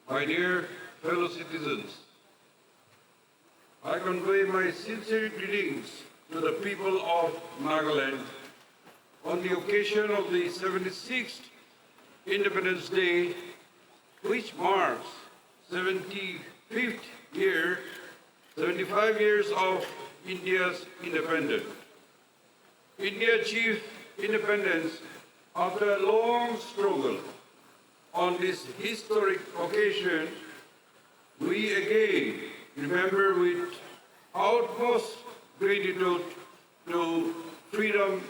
My dear fellow citizens, I convey my sincere greetings to the people of Nagaland on the occasion of the 76th Independence Day, which marks 75th year, 75 years of India's independence. India achieved independence after a long struggle. On this historic occasion, we again remember with utmost gratitude to freedom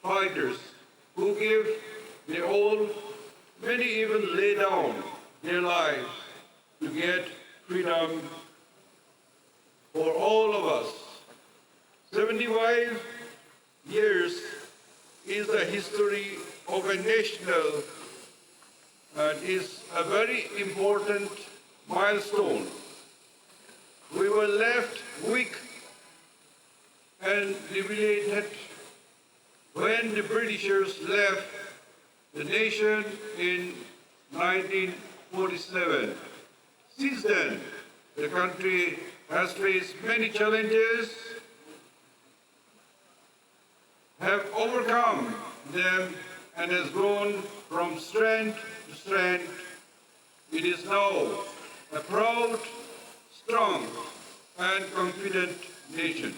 fighters who gave their all, many even lay down their lives to get freedom for all of us. 75 years is the history of a national and is a very important milestone. We were left weak and debilitated when the Britishers left the nation in 1947. Since then, the country has faced many challenges, have overcome them, and has grown from strength to strength. It is now a proud, strong, and confident nation.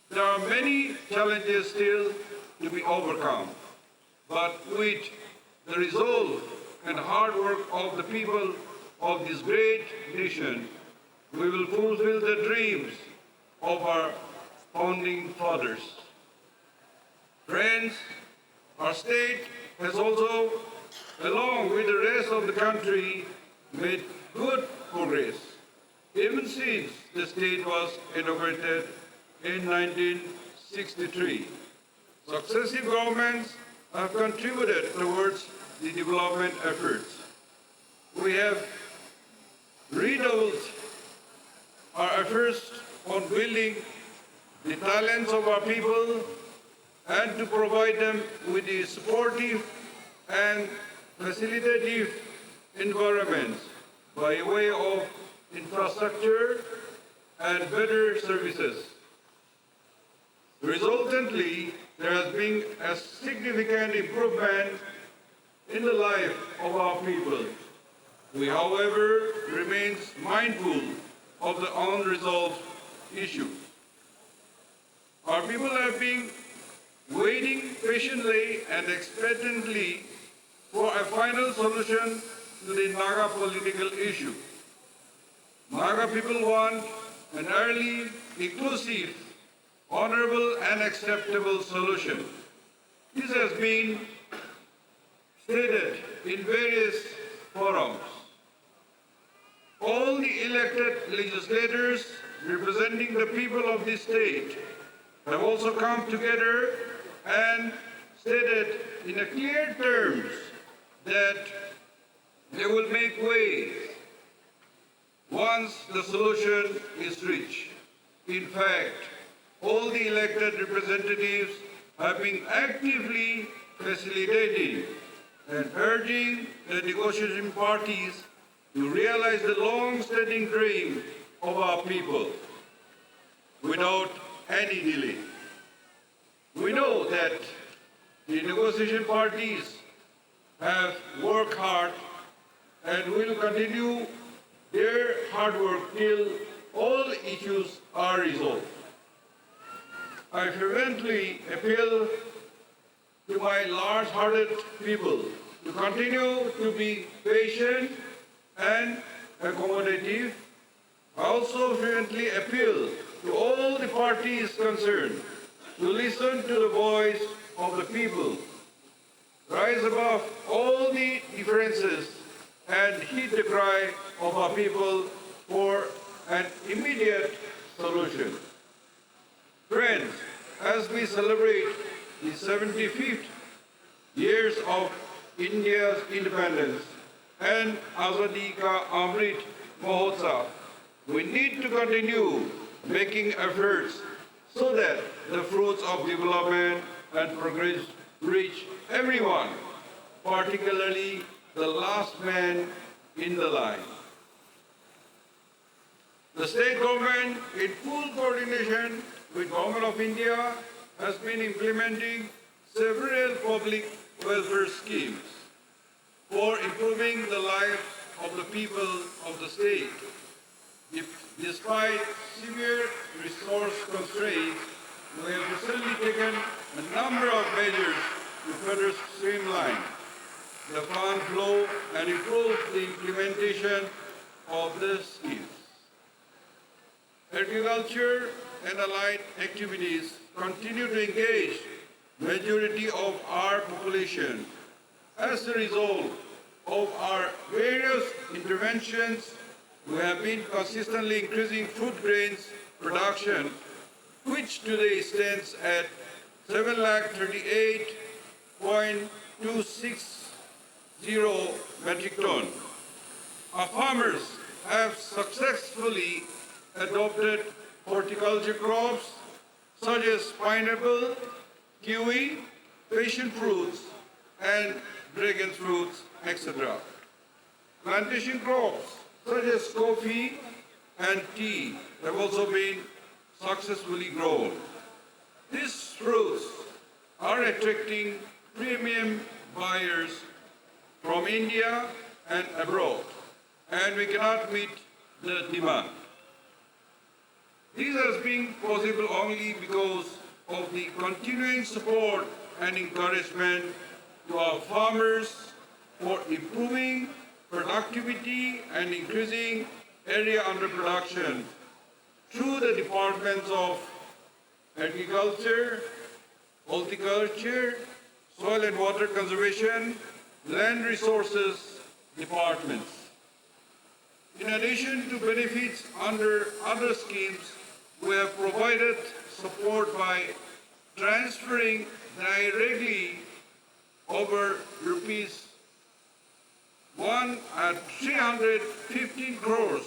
There are many challenges still to be overcome, but with the resolve and hard work of the people of this great nation, we will fulfill the dreams of our founding fathers. Friends, our state has also, along with the rest of the country, made good progress. Even since the state was inaugurated in 1963, successive governments have contributed towards the development efforts. We have redoubled our efforts on building the talents of our people and to provide them with the supportive and facilitative environments by way of infrastructure and better services. Resultantly, there has been a significant improvement in the life of our people. We, however, remain mindful of the unresolved issue. Our people have been waiting patiently and expectantly for a final solution to the Naga political issue. Naga people want an early, inclusive, honorable and acceptable solution. This has been stated in various forums. All the elected legislators representing the people of this state have also come together and stated in a clear terms that they will make way once the solution is reached. In fact, all the elected representatives have been actively facilitating and urging the negotiating parties to realize the long-standing dream of our people without any delay. We know that the negotiation parties have worked hard and will continue their hard work till all issues are resolved. I fervently appeal to my large-hearted people to continue to be patient and accommodative. I also frequently appeal to all the parties concerned to listen to the voice of the people, rise above all the differences, and heed the cry of our people for an immediate solution. Friends, as we celebrate the 75th years of India's independence and Azadi Ka Amrit Mahotsav, we need to continue making efforts so that the fruits of development and progress reach everyone, particularly the last man in the line. The state government, in full coordination with Government of India, has been implementing several public welfare schemes for improving the lives of the people of the state. Despite severe resource constraints, we have recently taken a number of measures to further streamline the fund flow and improve the implementation of the schemes. Agriculture and allied activities continue to engage majority of our population. As a result of our various interventions, we have been consistently increasing food grains production, which today stands at 738.260 metric ton. Our farmers have successfully adopted horticulture crops such as pineapple, kiwi, passion fruits, and dragon fruits, etc. Plantation crops such as coffee and tea have also been successfully grown. These fruits are attracting premium buyers from India and abroad, and we cannot meet the demand. This has been possible only because of the continuing support and encouragement to our farmers for improving productivity and increasing area under production through the departments of agriculture, horticulture, soil and water conservation, land resources departments. In addition to benefits under other schemes, we have provided support by transferring directly over rupees 315 crores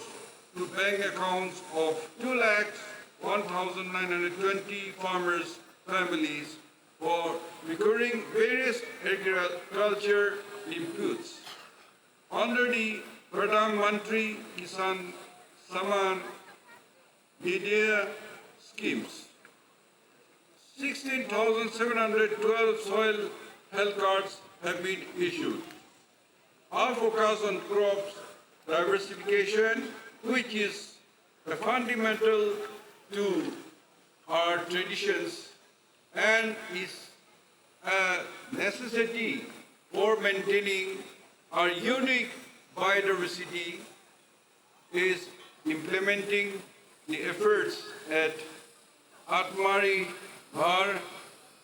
to bank accounts of 2,01,920 farmers' families for recurring various agriculture inputs under the Pradhan Mantri Kisan Samman Nidhi schemes. 16,712 soil health cards have been issued. Our focus on crops diversification, which is fundamental to our traditions and is a necessity for maintaining our unique biodiversity, is implementing the efforts at Atmari Bhar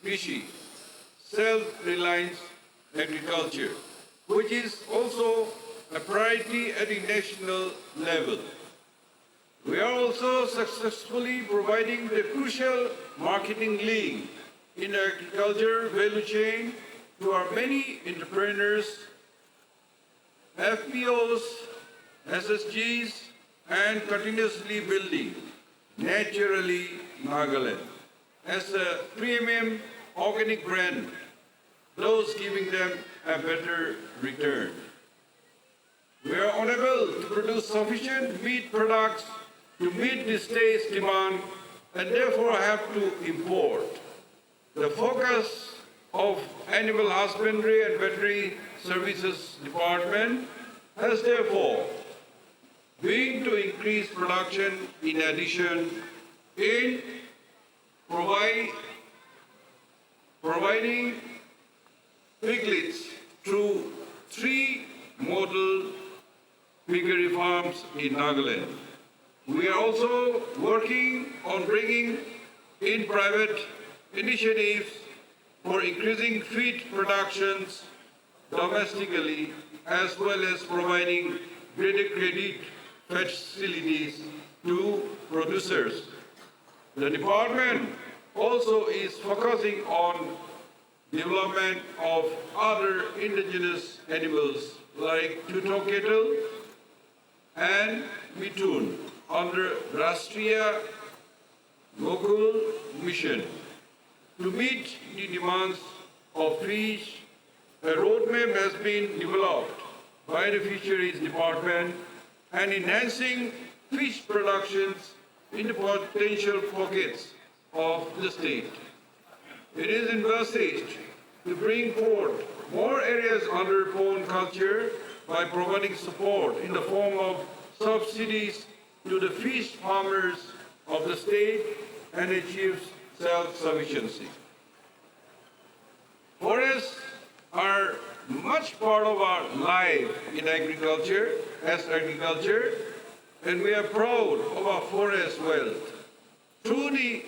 Krishi, self-reliance agriculture, which is also a priority at the national level. We are also successfully providing the crucial marketing link in the agriculture value chain to our many entrepreneurs, FPOs, SSGs, and continuously building Naturally Nagaland as a premium organic brand, thus giving them a better return. We are unable to produce sufficient meat products to meet the state's demand and therefore have to import. The focus of Animal Husbandry and Veterinary Services Department has therefore been to increase production in addition in providing piglets through 3 model piggery farms in Nagaland. We are also working on bringing in private initiatives for increasing feed productions domestically, as well as providing greater credit facilities to producers. The department also is focusing on development of other indigenous animals like Tuto cattle and Mitun under Rashtriya Gokul Mission. To meet the demands of fish, a roadmap has been developed by the Fisheries Department and enhancing fish productions in the potential pockets of the state. It is envisaged to bring forth more areas under pond culture by providing support in the form of subsidies to the fish farmers of the state and achieve self-sufficiency. Forests are much part of our life in agriculture, and we are proud of our forest wealth. Through the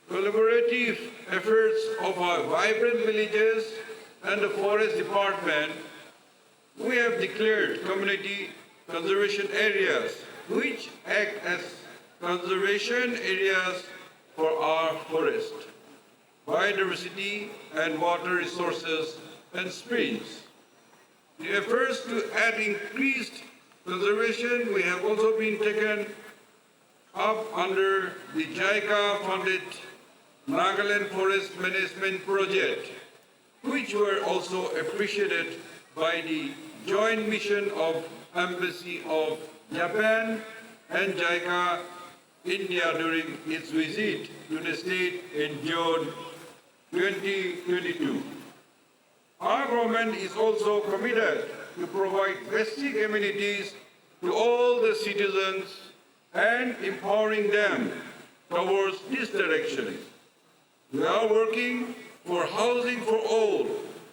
collaborative efforts of our vibrant villages and the forest department, we have declared community conservation areas which act as conservation areas for our forest, biodiversity and water resources and springs. The efforts to add increased conservation we have also been taken up under the JICA-funded Nagaland Forest Management Project, which were also appreciated by the joint mission of Embassy of Japan and JICA India during its visit to the state in June 2022. Our government is also committed to provide basic amenities to all the citizens and empowering them towards this direction. We are working for housing for all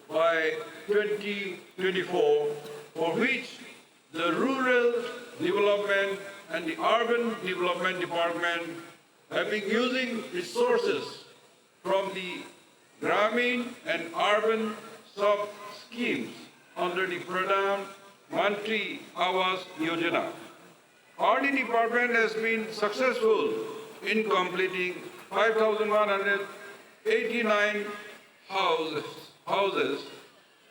by 2024, for which the Rural Development and the Urban Development Department have been using resources from the Gramin and Urban sub-schemes under the Pradhan Mantri Awas Yojana. Our department has been successful in completing 5,189 houses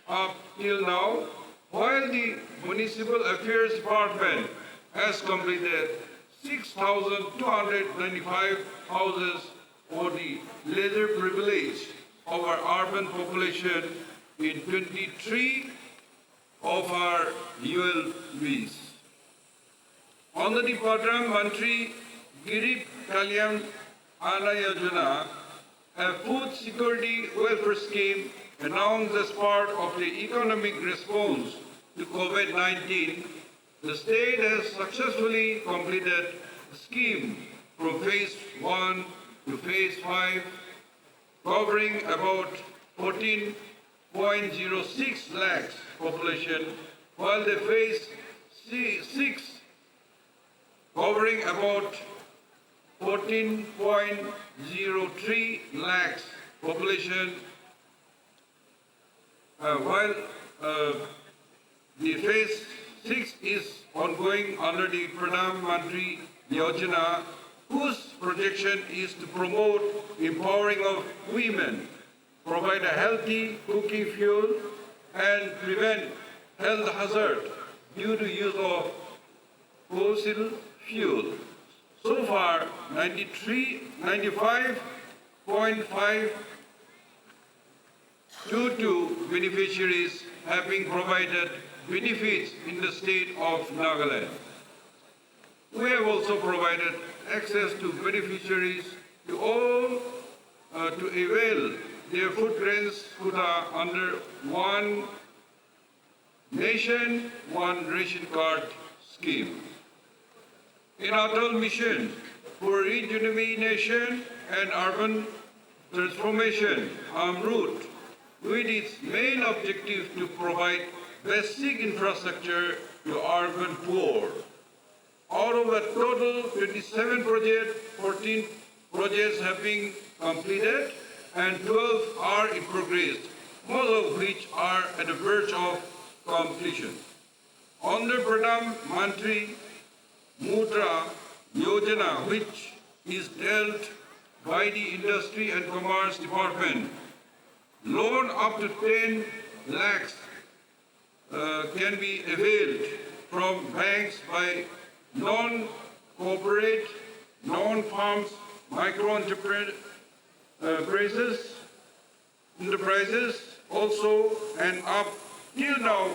up till now, while the Municipal Affairs Department has completed 6,295 houses for the leisure privilege of our urban population in 23 of our ULBs. On the Pradhan Mantri Girib Kalyan Anna Yojana, a food security welfare scheme announced as part of the economic response to COVID-19, the state has successfully completed the scheme from phase 1 to phase 5, covering about 14.06 lakhs population, while the phase 6 covering about 14.03 lakhs population, while the phase 6 is ongoing under the Pradhan Mantri Yojana, whose projection is to promote empowering of women, provide a healthy cooking fuel, and prevent health hazard due to use of fossil fuel. So far, 95.522 beneficiaries have been provided benefits in the state of Nagaland. We have also provided access to beneficiaries to all to avail their food grains quota under One Nation, One Ration Card scheme. In Atal Mission for Rejuvenation and Urban Transformation, AMRUT, with its main objective to provide basic infrastructure to urban poor. Out of a total 27 projects, 14 projects have been completed and 12 are in progress, most of which are at the verge of completion. Under Pradhan Mantri Mudra Yojana, which is dealt by the Industry and Commerce Department, loan up to 10 lakhs can be availed from banks by non-corporate, non-farms, micro-enterprises also, and up till now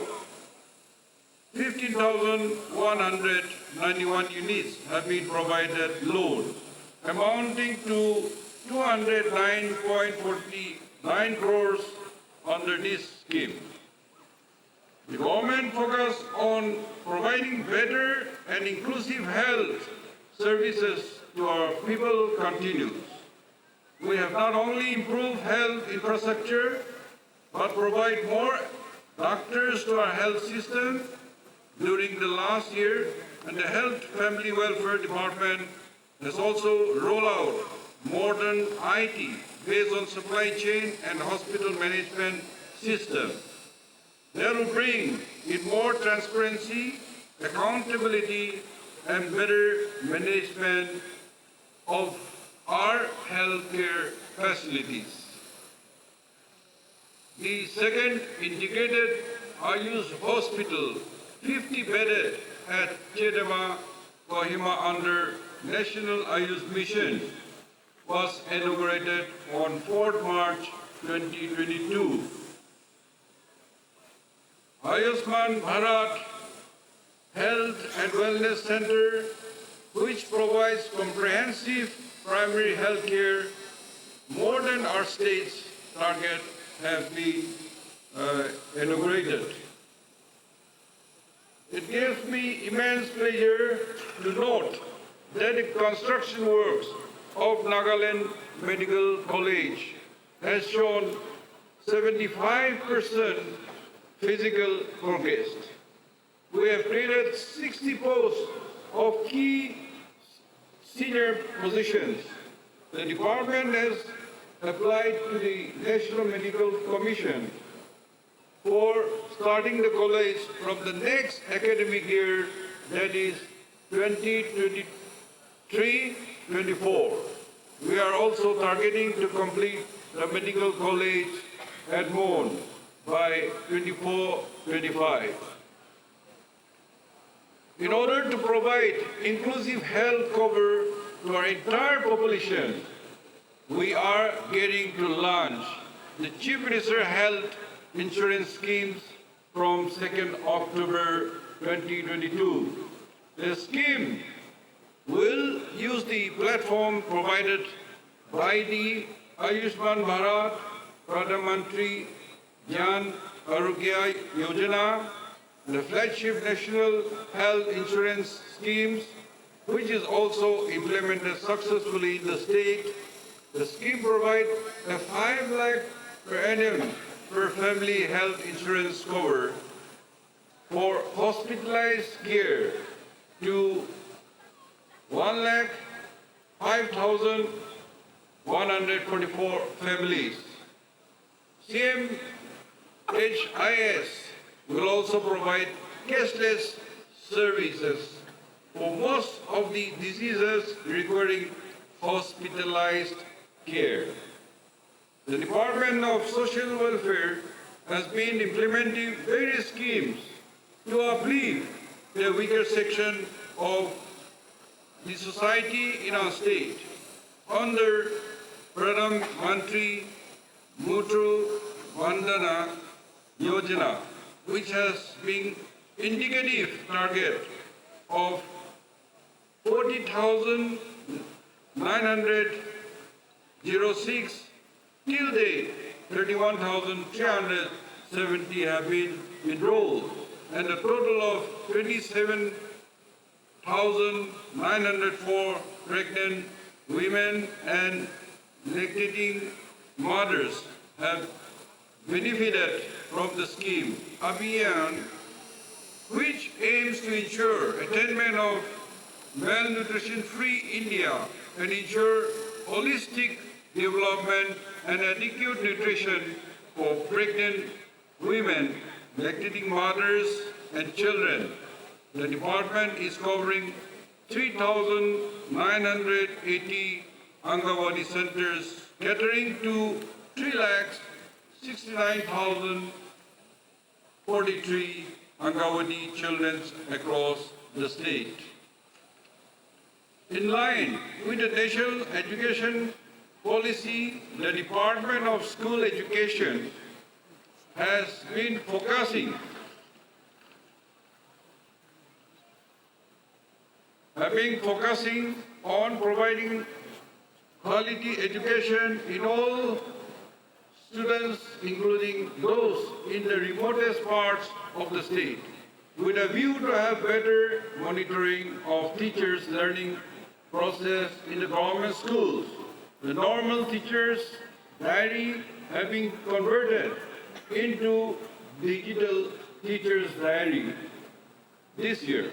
18,191 units have been provided loan, amounting to 209.49 crores under this scheme. The government focus on providing better and inclusive health services to our people continues. We have not only improved health infrastructure, but provide more doctors to our health system during the last year, and the Health Family Welfare Department has also rolled out modern IT based on supply chain and hospital management system. That will bring in more transparency, accountability, and better management of our healthcare facilities. The second integrated Ayush hospital, 50-bedded at Chedama, Kohima under National Ayush Mission, was inaugurated on 4th March 2022. Ayushman Bharat Health and Wellness Center, which provides comprehensive primary health care more than our state's target, have been inaugurated. It gives me immense pleasure to note that the construction works of Nagaland Medical College has shown 75% physical progress. We have created 60 posts of key senior positions. The department has applied to the National Medical Commission for starting the college from the next academic year, that is 2023-24. We are also targeting to complete the medical college at Mon by 24-25. In order to provide inclusive health cover to our entire population, we are getting to launch the Chief Minister Health Insurance Schemes from 2nd October 2022. The scheme will use the platform provided by the Ayushman Bharat Pradhan Mantri Jan Arogya Yojana, the flagship national health insurance schemes, which is also implemented successfully in the state. The scheme provides a 5 lakh per annum per family health insurance cover for hospitalized care to 1,05,144 families. CMHIS will also provide cashless services for most of the diseases requiring hospitalized care. The Department of Social Welfare has been implementing various schemes to uplift the weaker section of the society in our state. Under Pradhan Mantri Mutru Vandana Yojana, which has been indicative target of 40,906 till date, 31,370 have been enrolled, and a total of 27,904 pregnant women and lactating mothers have benefited from the scheme. Abhiyan, which aims to ensure attainment of malnutrition-free India and ensure holistic development and adequate nutrition for pregnant women, lactating mothers, and children. The department is covering 3,980 Angawadi centers, catering to 3,69,043 Angawadi children across the state. In line with the national education policy, the Department of School Education has been focusing having focusing on providing quality education in all students, including those in the remotest parts of the state, with a view to have better monitoring of teachers' learning process in the government schools. The normal teachers' diary have been converted into digital teachers' diary this year.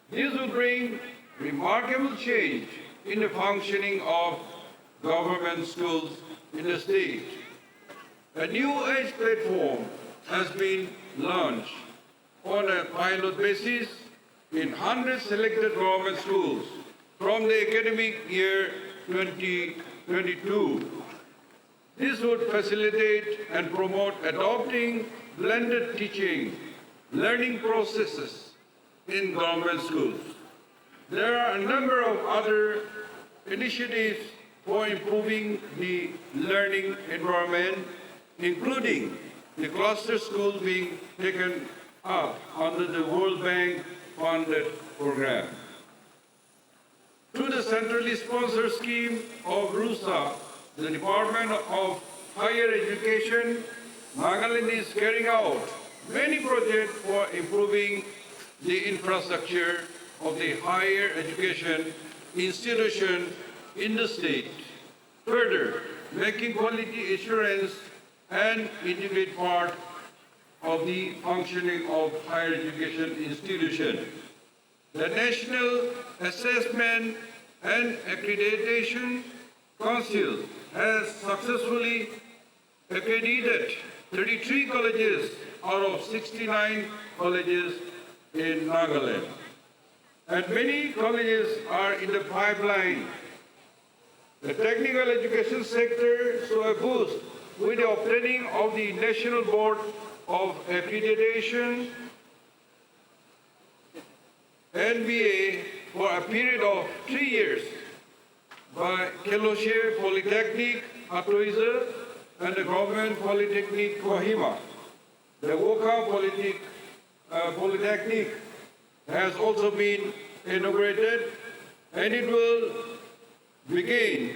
This will bring remarkable change in the functioning of government schools in the state. A new age platform has been launched on a pilot basis in 100 selected government schools from the academic year 2022. This would facilitate and promote adopting blended teaching, learning processes in government schools. There are a number of other initiatives for improving the learning environment, including the cluster schools being taken up under the World Bank funded program. Through the centrally sponsored scheme of RUSA, the Department of Higher Education, Nagaland is carrying out many projects for improving the infrastructure of the higher education institution in the state, further making quality assurance an integrated part of the functioning of higher education institution. The National Assessment and Accreditation Council has successfully accredited 33 colleges out of 69 colleges in Nagaland. And many colleges are in the pipeline. The technical education sector saw a boost with the obtaining of the National Board of Accreditation NBA for a period of 3 years by Keloshe Polytechnic, Atoiza, and the Government Polytechnic, Kohima. The Woka Polytechnic has also been inaugurated, and it will begin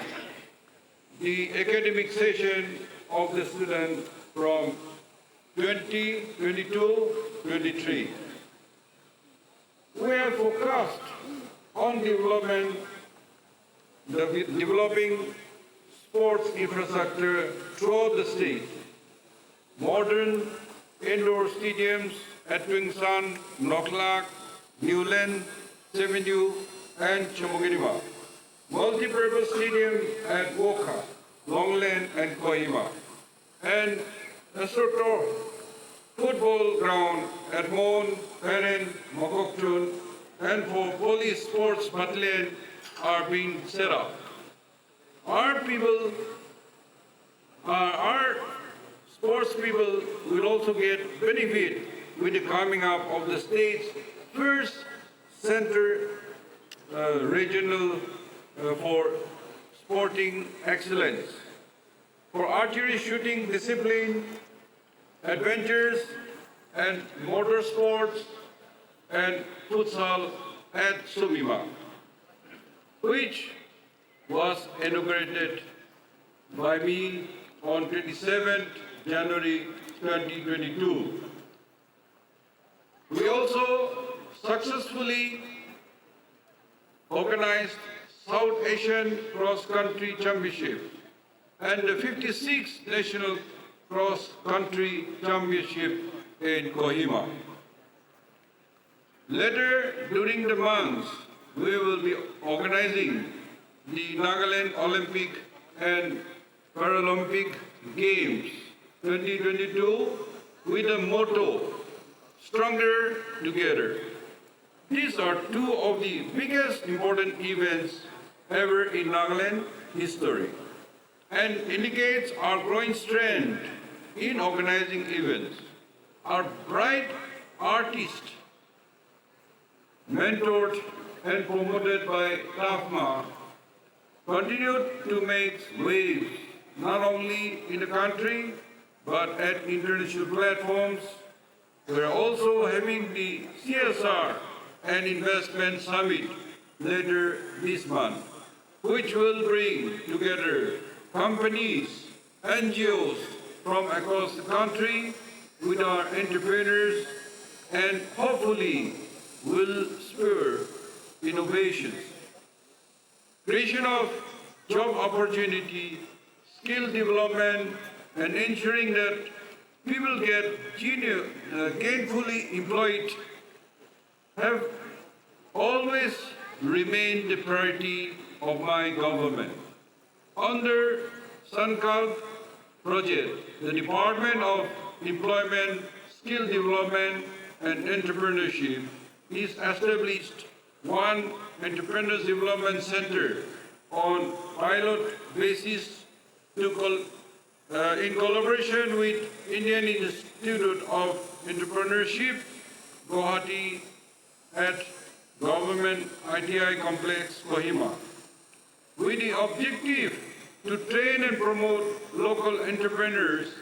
the academic session of the student from 2022-23. We have focused on developing sports infrastructure throughout the state. Modern indoor stadiums at Wingsan, Noklak, Newland, Sevenue, and Chamogirima. Multi-purpose stadium at Woka, Longland, and Kohima. And a football ground at Mon, Peren, Mokoktun, and for police sports battalion are being set up. Our sports people will also get benefit with the coming up of the state's first center regional for sporting excellence. For archery shooting discipline, adventures, and motorsports, and futsal at Sumima, which was inaugurated by me on 27th January 2022. We also successfully organized South Asian Cross Country Championship and the 56th National Cross Country Championship in Kohima. Later during the month, we will be organizing the Nagaland Olympic and Paralympic Games 2022 with the motto, Stronger Together. These are two of the biggest important events ever in Nagaland history and indicates our growing strength in organizing events. Our bright artists, mentored and promoted by TAFMA, continued to make waves not only in the country but at international platforms. We are also having the CSR and Investment Summit later this month, which will bring together companies, NGOs from across the country with our entrepreneurs and hopefully will spur innovations. Creation of job opportunity, skill development, and ensuring that people get gainfully employed have always remained the priority of my government. Under Sankalp project, the Department of Employment, Skill Development and Entrepreneurship is established one Entrepreneurs Development Center on pilot basis in collaboration with Indian Institute of Entrepreneurship, Guwahati at Government ITI Complex, Kohima, with the objective to train and promote local entrepreneurs.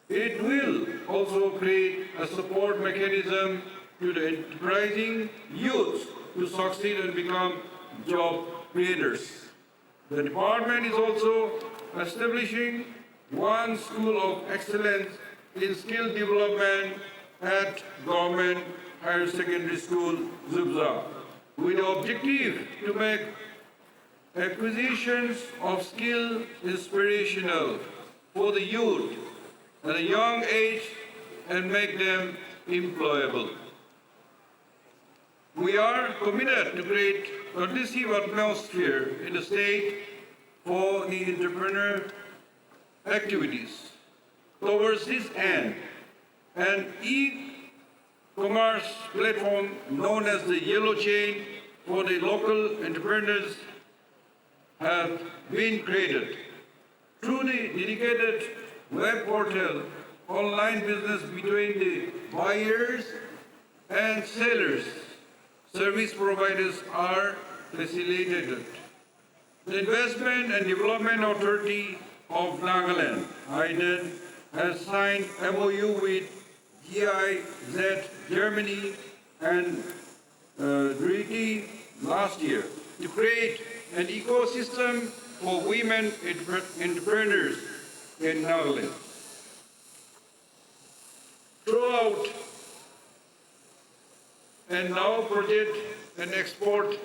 It will also create a support mechanism to the enterprising youth to succeed and become job creators. The department is also establishing one school of excellence in skill development at Government Higher Secondary School, Zubza, with the objective to make acquisitions of skill inspirational for the youth at a young age and make them employable. We are committed to create a conducive atmosphere in the state for the entrepreneur activities. Towards this end, an e-commerce platform known as the Yellow Chain for the local entrepreneurs have been created. Through the dedicated web portal, online business between the buyers and sellers, service providers are facilitated. The Investment and Development Authority of Nagaland, IDEN, has signed MOU with GIZ Germany and Turkey last year to create an ecosystem for women entrepreneurs in Nagaland. Throughout and now project and export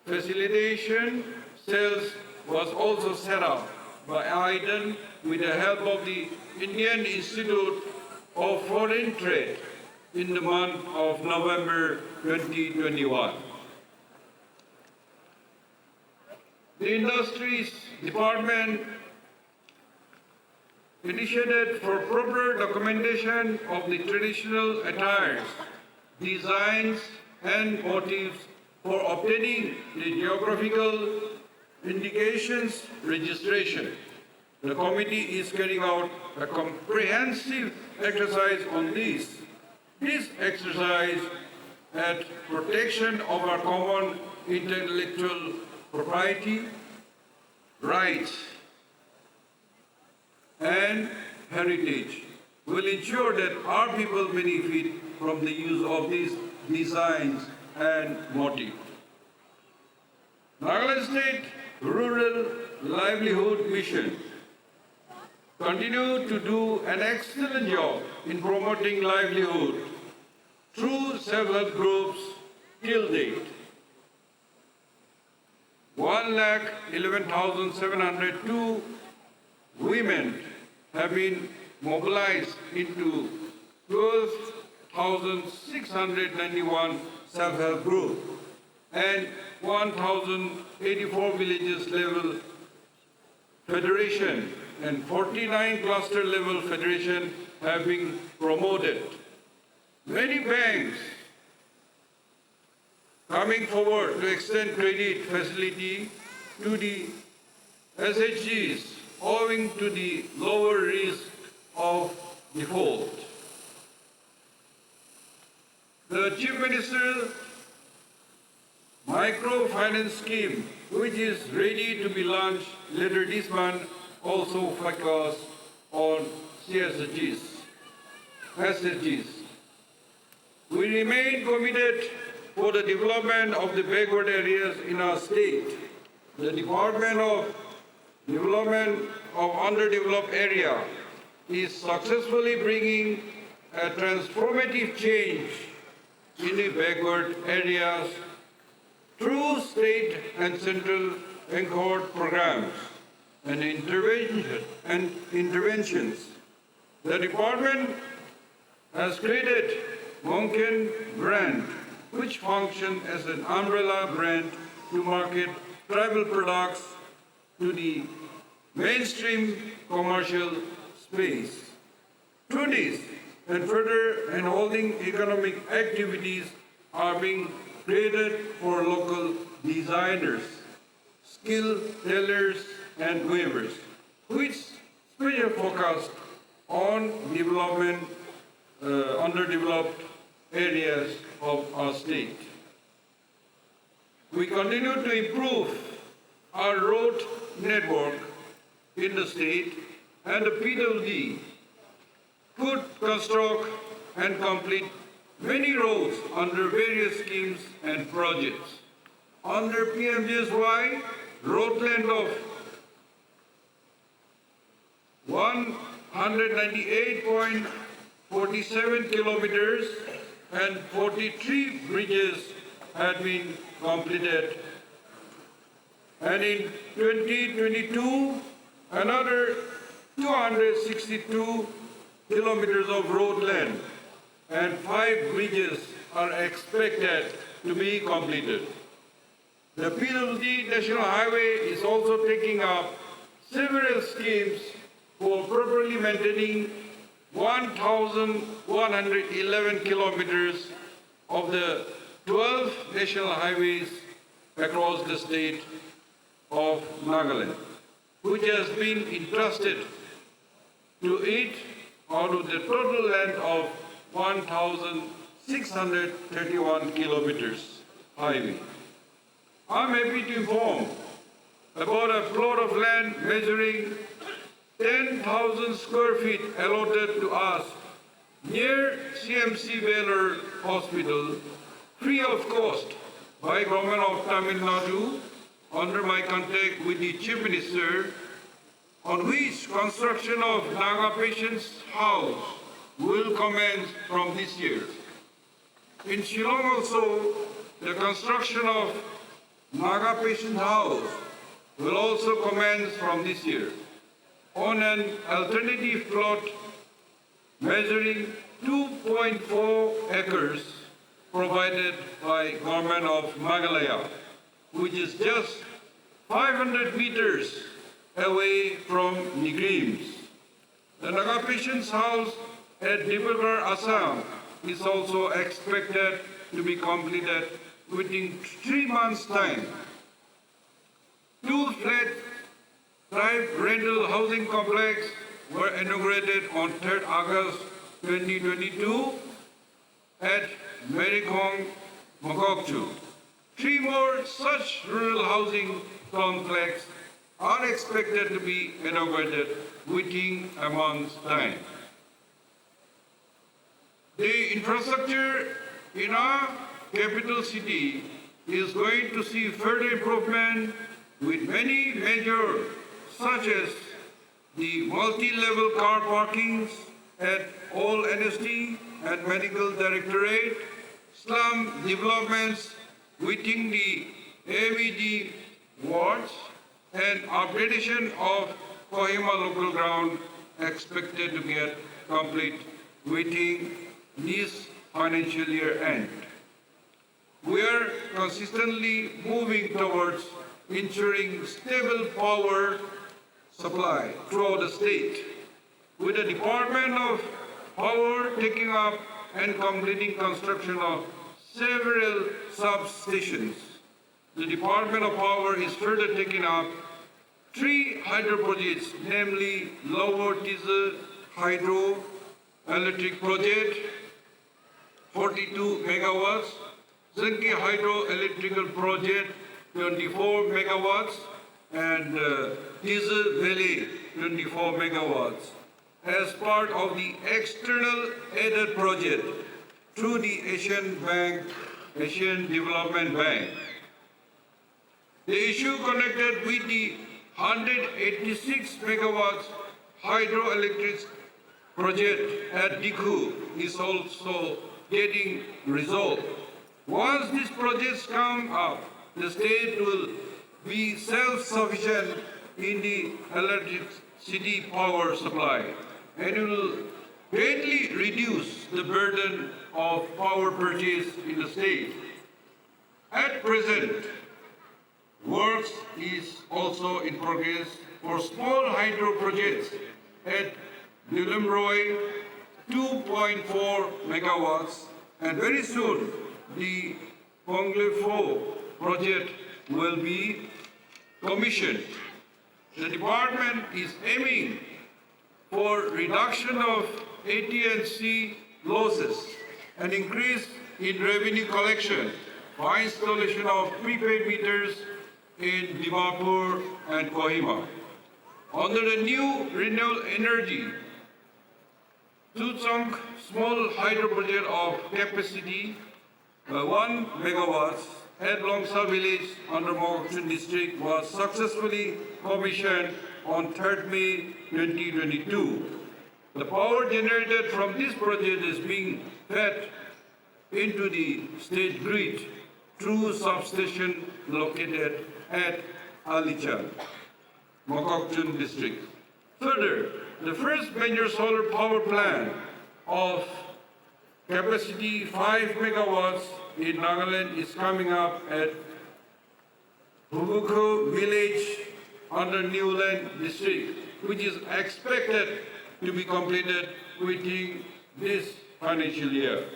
facilitation cells was also set up by IDEN with the help of the Indian Institute of Foreign Trade in the month of November 2021. The Industries Department initiated for proper documentation of the traditional attires, designs, and motifs for obtaining the geographical indications registration. The committee is carrying out a comprehensive exercise on this. This exercise at protection of our common intellectual property rights and heritage will ensure that our people benefit from the use of these designs and motifs. Nagaland State Rural Livelihood Mission continue to do an excellent job in promoting livelihood through self-help groups till date. 1,11,702 women have been mobilized into 12,691 self-help groups and 1,084 villages level federation and 49 cluster level federation have been promoted. Many banks coming forward to extend credit facility to the SHGs owing to the lower risk of default. The Chief Minister Microfinance Scheme, which is ready to be launched later this month, also focus on SHGs. We remain committed for the development of the backward areas in our state. The Department of Development of Underdeveloped Area is successfully bringing a transformative change in the backward areas through state and central anchored programs and interventions. The department has created Monken brand, which functions as an umbrella brand to market tribal products to the mainstream commercial space. Through this and further enhancing economic activities are being created for local designers, skilled tailors and weavers, which special focus on development underdeveloped areas of our state. We continue to improve our road network in the state, and the PWD could construct and complete many roads under various schemes and projects. Under PMGSY, road length of 198.47 kilometers and 43 bridges had been completed. And in 2022, another 262 kilometers of road length and 5 bridges are expected to be completed. The PWD National Highway is also taking up several schemes for properly maintaining 1,111 kilometers of the 12 national highways across the state of Nagaland, which has been entrusted to it out of the total length of 1,631 kilometers highway. I'm happy to inform about a plot of land measuring 10,000 square feet allotted to us near CMC Baylor Hospital, free of cost by Government of Tamil Nadu, under my contact with the Chief Minister, on which construction of Naga patient's house will commence from this year. In Shillong also, the construction of Naga patient house will also commence from this year on an alternative plot measuring 2.4 acres provided by Government of Meghalaya, which is just 500 meters away from Nigrims. The Naga patient's house at Dibrugarh, Assam is also expected to be completed within 3 months' time. 2 flat tribe rental housing complex were inaugurated on 3rd August 2022 at Merikong, Mokokchu. 3 more such rural housing complexes are expected to be inaugurated within a month's time. The infrastructure in our capital city is going to see further improvement with many measures such as the multi-level car parkings at all NST and Medical Directorate, slum developments within the AVD wards, and upgradation of Kohima local ground expected to get complete within this financial year end. We are consistently moving towards ensuring stable power supply throughout the state, with the Department of Power taking up and completing construction of several substations. The Department of Power is further taking up 3 hydro projects, namely Lower Tiza Hydro Electric Project, 42 megawatts, Zinki Hydro Electrical Project, 24 megawatts, and Tiza Valley, 24 megawatts, as part of the external aided project through the Asian Bank Asian Development Bank. The issue connected with the 186 megawatts hydroelectric project at Dikhu is also getting resolved. Once these projects come up, the state will be self-sufficient in the electricity power supply and will greatly reduce the burden of power purchase in the state. At present, works is also in progress for small hydro projects at Nilamroy, 2.4 megawatts, and very soon the Ponglefo project will be commissioned. The department is aiming for reduction of AT&C losses, an increase in revenue collection by installation of prepaid meters in Dimapur and Kohima. Under the new renewable energy, Tutsong small hydro project of capacity 1 megawatts at Longsa village under Mokokchung district was successfully commissioned on 3rd May 2022. The power generated from this project is being fed into the state grid through substation located at Alichan, Mokokchung district. Further, the first major solar power plant of capacity 5 megawatts in Nagaland is coming up at Hubuko village under Newland district, which is expected to be completed within this financial year.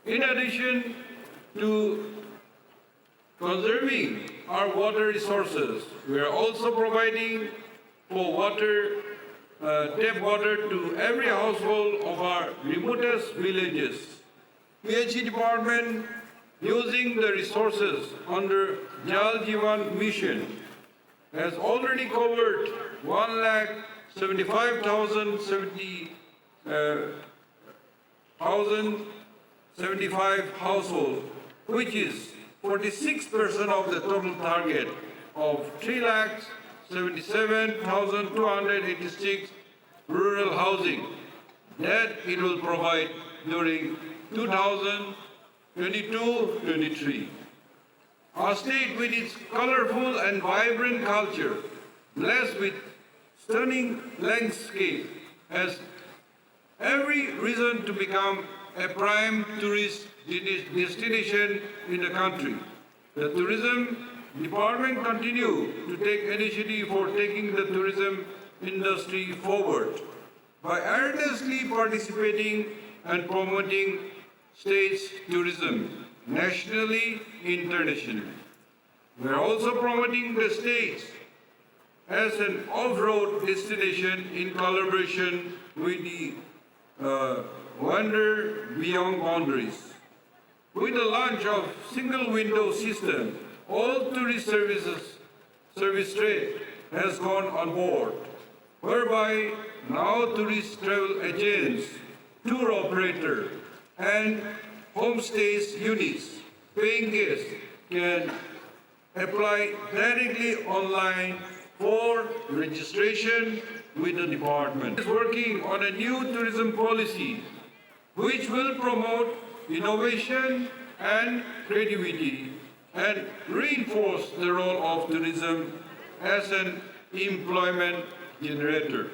In addition to conserving our water resources, we are also providing for tap water to every household of our remotest villages. PHE department, using the resources under Jal Jeevan mission, has already covered 1,75,075 households, which is 46% of the total target of 3,77,286 rural housing that it will provide during 2022-23. Our state, with its colorful and vibrant culture, blessed with stunning landscape, has every reason to become a prime tourist destination in the country. The tourism department continue to take initiative for taking the tourism industry forward by earnestly participating and promoting state's tourism nationally, internationally. We are also promoting the state as an off-road destination in collaboration with the Wander Beyond Boundaries. With the launch of single window system, all tourist service trade has gone on board, whereby now tourist travel agents, tour operator, and homestays units, paying guests can apply directly online for registration with the department. It is working on a new tourism policy which will promote innovation and creativity and reinforce the role of tourism as an employment generator.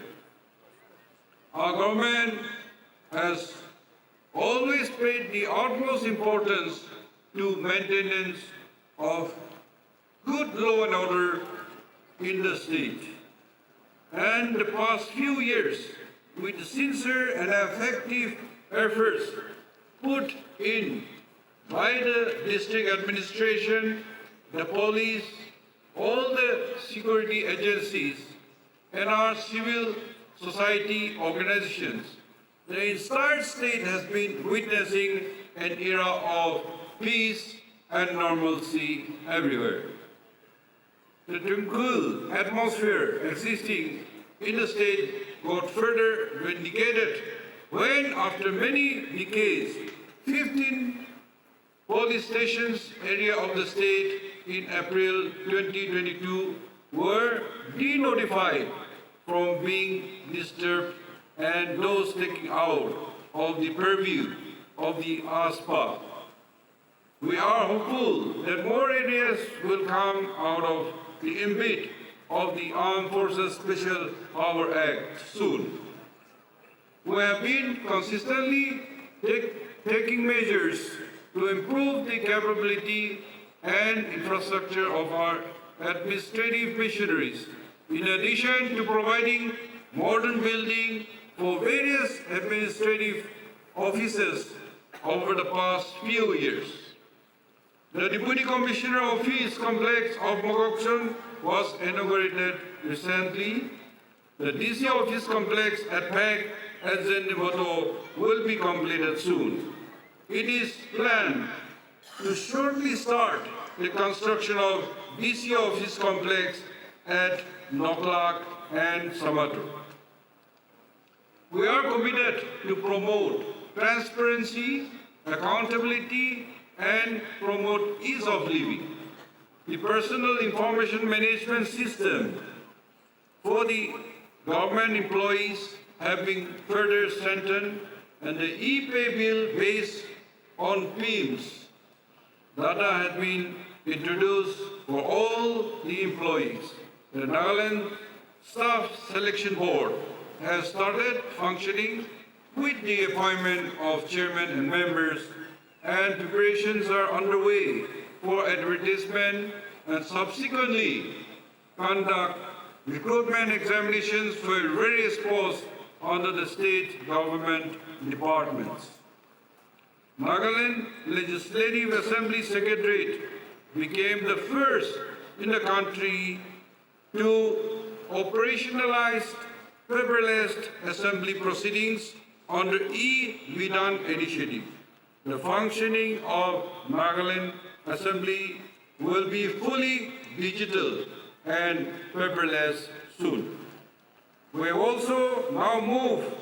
Our government has always paid the utmost importance to maintenance of good law and order in the state. And the past few years, with sincere and effective efforts put in by the district administration, the police, all the security agencies, and our civil society organizations, the entire state has been witnessing an era of peace and normalcy everywhere. The tranquil atmosphere existing in the state got further vindicated when, after many decades, 15 police stations area of the state in April 2022 were denotified from being disturbed and those taken out of the purview of the ASPA. We are hopeful that more areas will come out of the ambit of the Armed Forces Special Power Act soon. We have been consistently taking measures to improve the capability and infrastructure of our administrative machineries, in addition to providing modern building for various administrative offices over the past few years. The Deputy Commissioner Office complex of Mokokchung was inaugurated recently. The DC Office complex at PAC at Zendiboto will be completed soon. It is planned to shortly start the construction of DC Office complex at Noklak and Samato. We are committed to promote transparency, accountability, and promote ease of living. The personal information management system for the government employees have been further strengthened, and the e-pay bill based on PIMS data has been introduced for all the employees. The Nagaland Staff Selection Board has started functioning with the appointment of chairman and members, and preparations are underway for advertisement and subsequently conduct recruitment examinations for various posts under the state government departments. Nagaland Legislative Assembly Secretariat became the first in the country to operationalize paperless assembly proceedings under e-Vidan initiative. The functioning of Nagaland Assembly will be fully digital and paperless soon. We have also now moved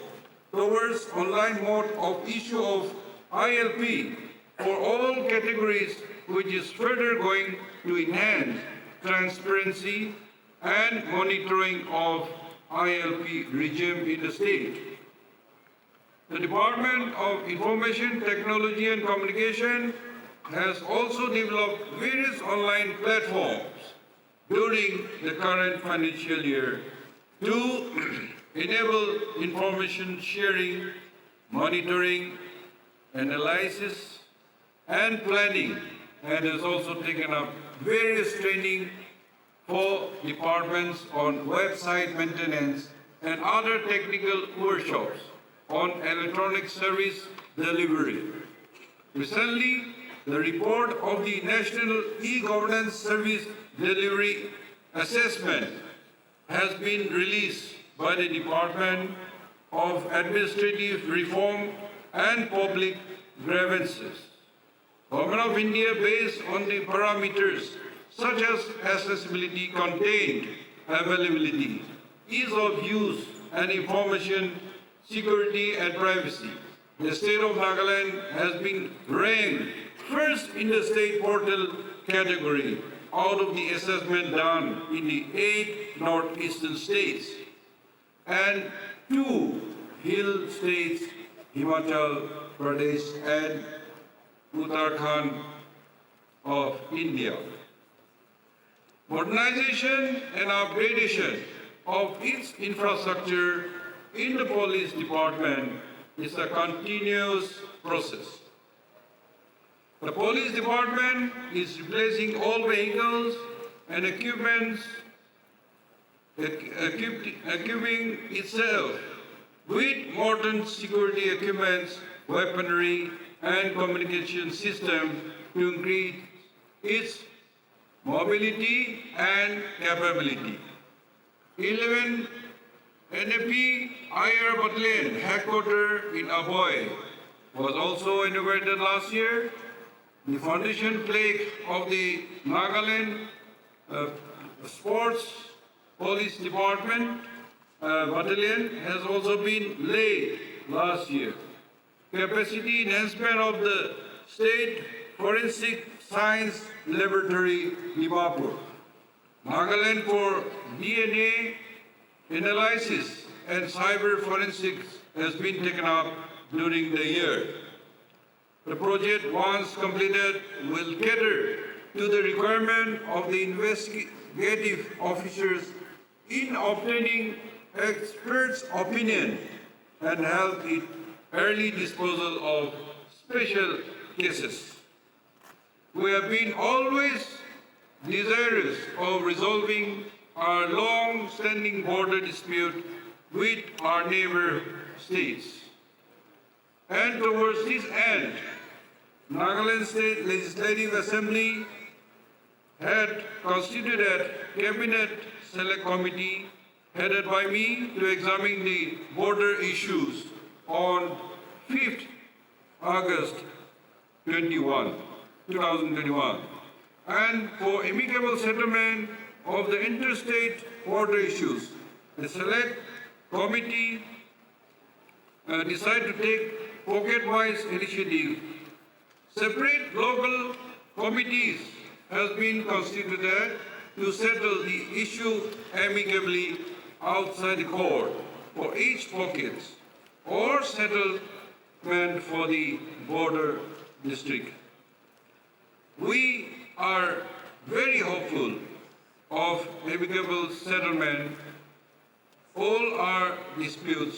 towards online mode of issue of ILP for all categories, which is further going to enhance transparency and monitoring of ILP regime in the state. The Department of Information Technology and Communication has also developed various online platforms during the current financial year to enable information sharing, monitoring, analysis, and planning, and has also taken up various training for departments on website maintenance and other technical workshops on electronic service delivery. Recently, the report of the National E-Governance Service Delivery Assessment has been released by the Department of Administrative Reform and Public Grievances. Government of India, based on the parameters such as accessibility, content, availability, ease of use, and information security and privacy, the state of Nagaland has been ranked first in the state portal category out of the assessment done in the 8 northeastern states and 2 hill states, Himachal Pradesh and Uttarakhand of India. Modernization and upgradation of its infrastructure in the police department is a continuous process. The police department is replacing all vehicles and equipments, equipping itself with modern security equipments, weaponry, and communication system to increase its mobility and capability. 11 NAP IR Battalion headquarters in Aboy was also inaugurated last year. The foundation plaque of the Nagaland Sports Police Department Battalion has also been laid last year. Capacity enhancement of the state Forensic Science Laboratory, Dimapur. Nagaland for DNA analysis and cyber forensics has been taken up during the year. The project, once completed, will cater to the requirement of the investigative officers in obtaining experts' opinion and help in early disposal of special cases. We have been always desirous of resolving our long-standing border dispute with our neighbor states. And towards this end, Nagaland State Legislative Assembly had constituted a Cabinet Select Committee headed by me to examine the border issues on 5th August 2021 and for amicable settlement of the interstate border issues. The Select Committee decided to take pocket-wise initiative. Separate local committees has been constituted to settle the issue amicably outside the court for each pocket or settlement for the border district. We are very hopeful of amicable settlement all our disputes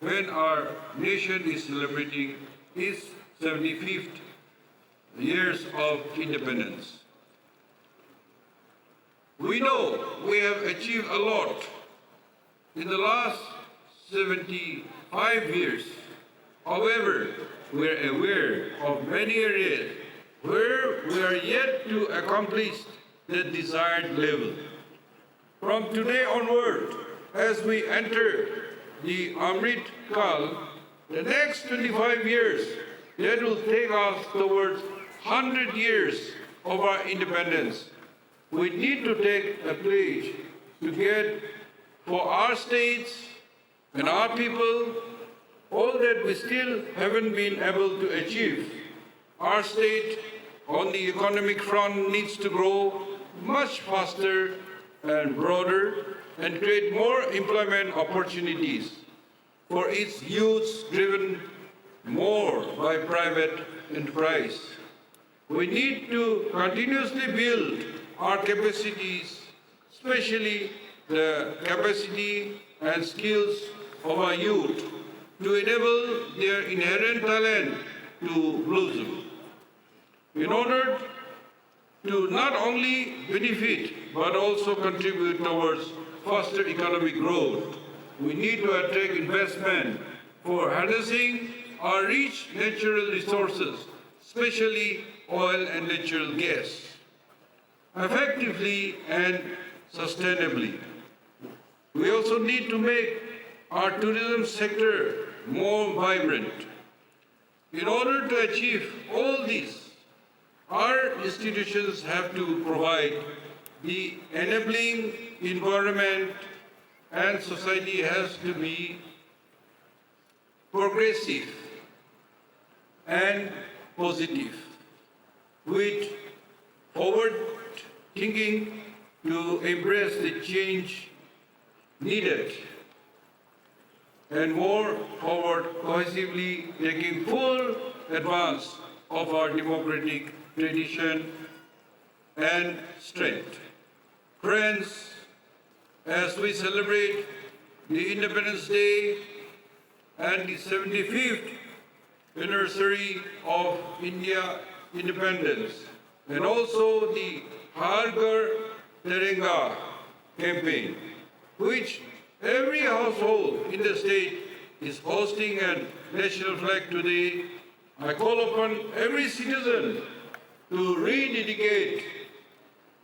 when our nation is celebrating its 75th years of independence. We know we have achieved a lot in the last 75 years. However, we are aware of many areas where we are yet to accomplish the desired level. From today onward, as we enter the Amrit Kal, the next 25 years, that will take us towards 100 years of our independence. We need to take a pledge to get for our states and our people all that we still haven't been able to achieve. Our state on the economic front needs to grow much faster and broader and create more employment opportunities for its youths driven more by private enterprise. We need to continuously build our capacities, especially the capacity and skills of our youth, to enable their inherent talent to blossom. In order to not only benefit but also contribute towards faster economic growth, we need to attract investment for harnessing our rich natural resources, especially oil and natural gas, effectively and sustainably. We also need to make our tourism sector more vibrant. In order to achieve all this, our institutions have to provide the enabling environment, and society has to be progressive and positive, with forward thinking to embrace the change needed, and more forward cohesively taking full advance of our democratic tradition and strength. Friends, as we celebrate the Independence Day and the 75th anniversary of India independence, and also the Har Ghar Tiranga campaign, which every household in the state is hosting a national flag today, I call upon every citizen to rededicate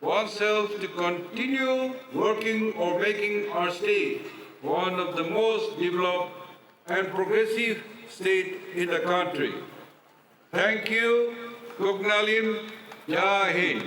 oneself to continue working or making our state one of the most developed and progressive state in the country. Thank you. Kugnalim. Jai Hind.